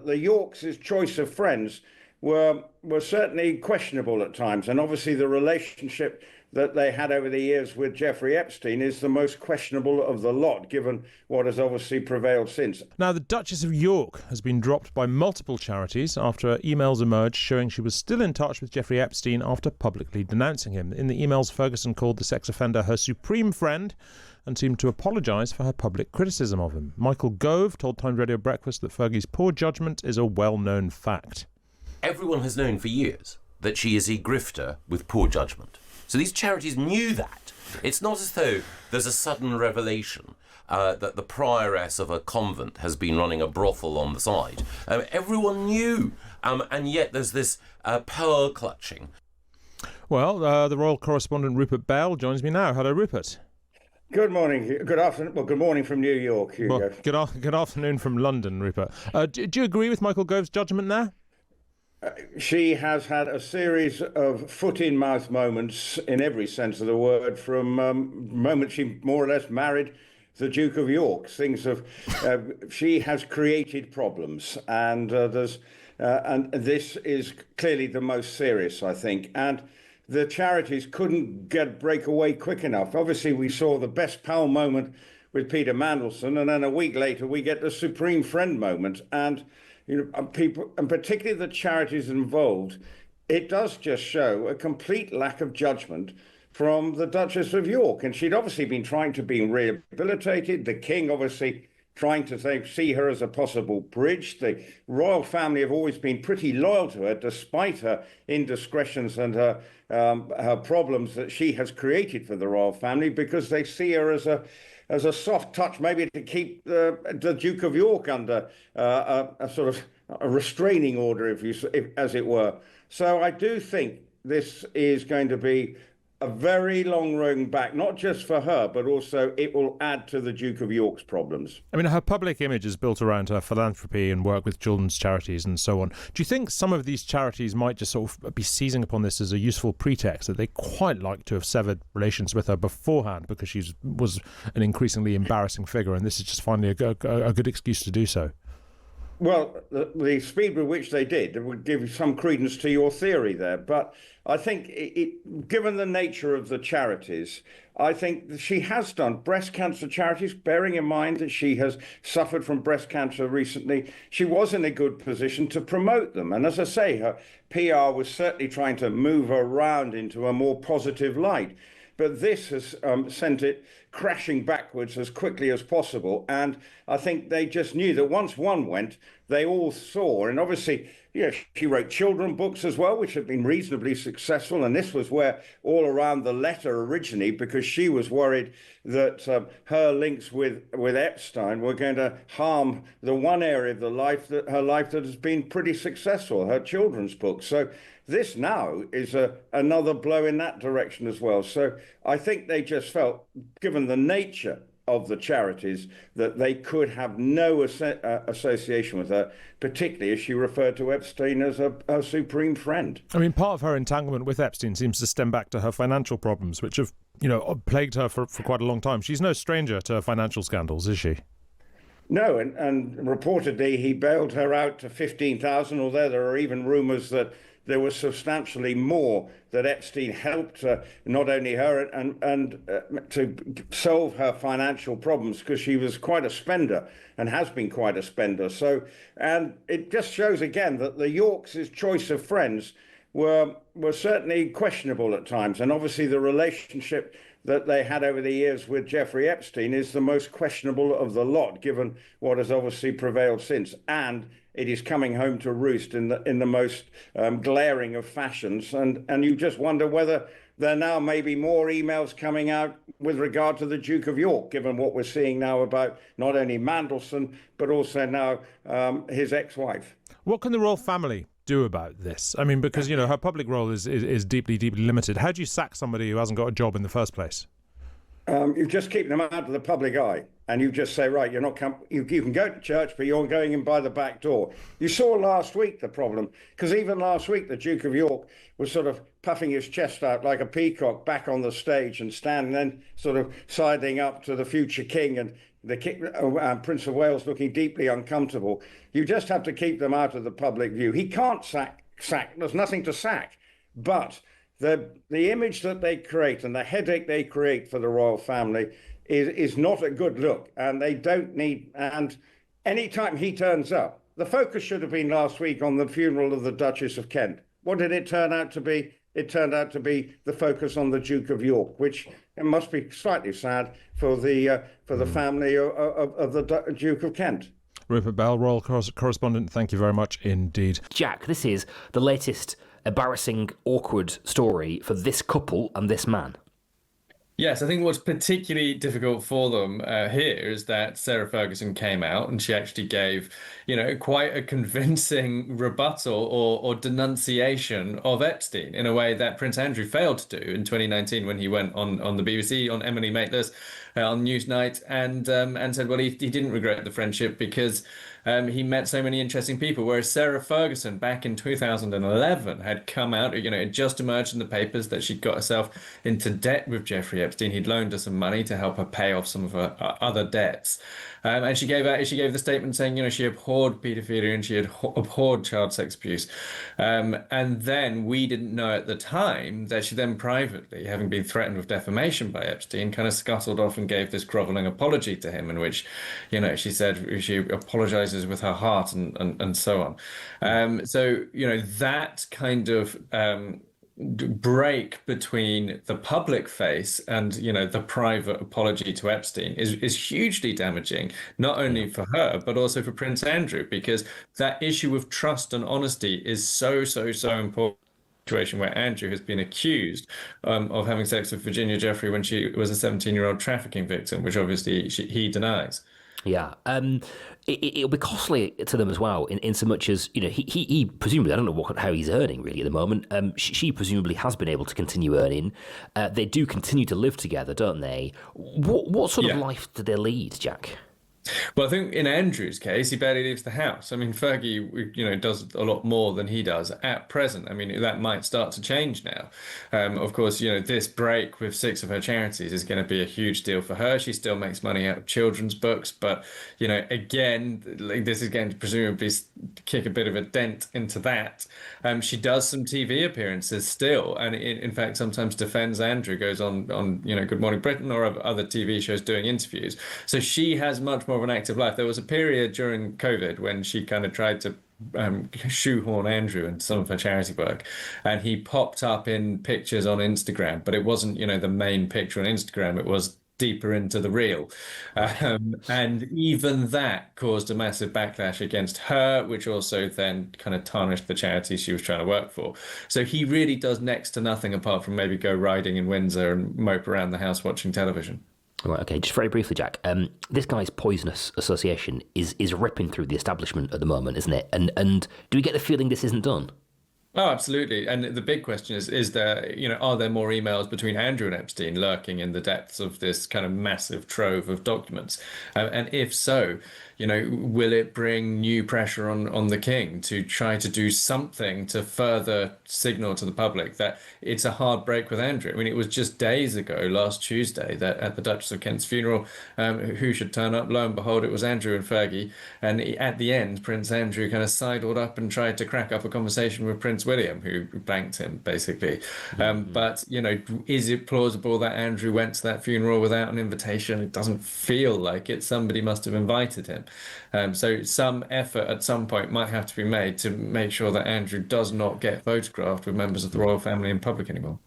that the Yorks' choice of friends were certainly questionable at times. And obviously the relationship that they had over the years with Jeffrey Epstein is the most questionable of the lot, given what has obviously prevailed since. Now, the Duchess of York has been dropped by multiple charities after emails emerged showing she was still in touch with Jeffrey Epstein after publicly denouncing him. In the emails, Ferguson called the sex offender her supreme friend and seemed to apologise for her public criticism of him. Michael Gove told Times Radio Breakfast that Fergie's poor judgment is a well-known fact. Everyone has known for years that she is a grifter with poor judgment. So these charities knew that. It's not as though there's a sudden revelation that the prioress of a convent has been running a brothel on the side. Everyone knew, and yet there's this pearl clutching. Well, the royal correspondent Rupert Bell joins me now. Hello, Rupert. Good morning. Good afternoon. Well, good morning from New York, Hugo. Well, good afternoon from London, Rupert. Do you agree with Michael Gove's judgment there? She has had a series of foot-in-mouth moments in every sense of the word, from moment she more or less married the Duke of York. She has created problems, and and this is clearly the most serious, I think. And the charities couldn't break away quick enough. Obviously, we saw the best pal moment with Peter Mandelson, and then a week later we get the supreme friend moment. And people, and particularly the charities involved, it does just show a complete lack of judgment from the Duchess of York. And she'd obviously been trying to be rehabilitated. The King obviously trying to see her as a possible bridge. The royal family have always been pretty loyal to her, despite her indiscretions and her problems that she has created for the royal family, because they see her as a soft touch, maybe to keep the Duke of York under a sort of a restraining order, as it were. So I do think this is going to be a very long road back, not just for her, but also it will add to the Duke of York's problems. I mean, her public image is built around her philanthropy and work with children's charities and so on. Do you think some of these charities might just sort of be seizing upon this as a useful pretext, that they quite like to have severed relations with her beforehand because she was an increasingly embarrassing figure, and this is just finally a good excuse to do so? Well, the speed with which they did would give you some credence to your theory there. But I think, given the nature of the charities, I think she has done breast cancer charities, bearing in mind that she has suffered from breast cancer recently. She was in a good position to promote them. And as I say, her PR was certainly trying to move her around into a more positive light. But this has sent it crashing backwards as quickly as possible. And I think they just knew that once one went, they all saw. And obviously, she wrote children books as well, which have been reasonably successful. And this was where all around the letter originally, because she was worried that her links with Epstein were going to harm the one area of her life that has been pretty successful, her children's books. So this now is another blow in that direction as well. So I think they just felt, given the nature of the charities, that they could have no association with her, particularly as she referred to Epstein as a supreme friend. I mean, part of her entanglement with Epstein seems to stem back to her financial problems, which have, plagued her for quite a long time. She's no stranger to financial scandals, is she? No, and reportedly he bailed her out to 15,000, although there are even rumours that there was substantially more that Epstein helped not only her and to solve her financial problems, because she was quite a spender and has been quite a spender. So, and it just shows again that the Yorks' choice of friends were certainly questionable at times. And obviously the relationship that they had over the years with Jeffrey Epstein is the most questionable of the lot, given what has obviously prevailed since. And it is coming home to roost in the most glaring of fashions. And you just wonder whether there now may be more emails coming out with regard to the Duke of York, given what we're seeing now about not only Mandelson, but also now his ex-wife. What can the royal family do about this? I mean, because, her public role is deeply, deeply limited. How do you sack somebody who hasn't got a job in the first place? You just keep them out of the public eye, and you just say, right, you're not you can go to church, but you're going in by the back door. You saw last week the problem, because even last week the Duke of York was sort of puffing his chest out like a peacock back on the stage and standing, then sort of siding up to the future king and Prince of Wales looking deeply uncomfortable. You just have to keep them out of the public view. He can't sack. There's nothing to sack. But the image that they create and the headache they create for the royal family is not a good look. And they don't need. And anytime he turns up, the focus should have been last week on the funeral of the Duchess of Kent. What did it turn out to be? It turned out to be the focus on the Duke of York, which it must be slightly sad for the family of the Duke of Kent. Rupert Bell, Royal Correspondent, thank you very much indeed. Jack, this is the latest embarrassing, awkward story for this couple and this man. Yes, I think what's particularly difficult for them here is that Sarah Ferguson came out and she actually gave, quite a convincing rebuttal or denunciation of Epstein in a way that Prince Andrew failed to do in 2019 when he went on the BBC, on Emily Maitlis, on Newsnight, and said, well, he didn't regret the friendship because he met so many interesting people, whereas Sarah Ferguson back in 2011 had come out, it just emerged in the papers that she'd got herself into debt with Jeffrey Epstein. He'd loaned her some money to help her pay off some of her other debts. And she gave the statement saying, she abhorred paedophilia and she had abhorred child sex abuse. And then we didn't know at the time that she then privately, having been threatened with defamation by Epstein, kind of scuttled off and gave this groveling apology to him in which, she said she apologizes with her heart and so on. So, that kind of break between the public face and the private apology to Epstein is hugely damaging, not only for her but also for Prince Andrew, because that issue of trust and honesty is so important. Situation where Andrew has been accused of having sex with Virginia Jeffrey when she was a 17-year-old trafficking victim, which obviously he denies. Yeah, it'll be costly to them as well, in so much as he presumably, I don't know how he's earning really at the moment. She presumably has been able to continue earning. They do continue to live together, don't they? What sort of life do they lead, Jack? Well, I think in Andrew's case, he barely leaves the house. I mean, Fergie, does a lot more than he does at present. I mean, that might start to change now. Of course, this break with 6 of her charities is going to be a huge deal for her. She still makes money out of children's books, but, again, this is going to presumably kick a bit of a dent into that. She does some TV appearances still, and in fact, sometimes defends Andrew, goes on Good Morning Britain or other TV shows doing interviews. So she has much more of an active life. There was a period during COVID when she kind of tried to shoehorn Andrew into some of her charity work, and he popped up in pictures on Instagram, but it wasn't the main picture on Instagram. It was deeper into the reel, and even that caused a massive backlash against her, which also then kind of tarnished the charity she was trying to work for. So he really does next to nothing apart from maybe go riding in Windsor and mope around the house watching television. Right, okay, just very briefly, Jack. This guy's poisonous association is ripping through the establishment at the moment, isn't it? And do we get the feeling this isn't done? Oh, absolutely. And the big question is there, are there more emails between Andrew and Epstein lurking in the depths of this kind of massive trove of documents? And if so, will it bring new pressure on the king to try to do something to further signal to the public that it's a hard break with Andrew? I mean, it was just days ago, last Tuesday, that at the Duchess of Kent's funeral, who should turn up? Lo and behold, it was Andrew and Fergie. And at the end, Prince Andrew kind of sidled up and tried to crack up a conversation with Prince William, who blanked him, basically. But, is it plausible that Andrew went to that funeral without an invitation? It doesn't feel like it. Somebody must have invited him. So some effort at some point might have to be made to make sure that Andrew does not get photographed with members of the royal family in public anymore.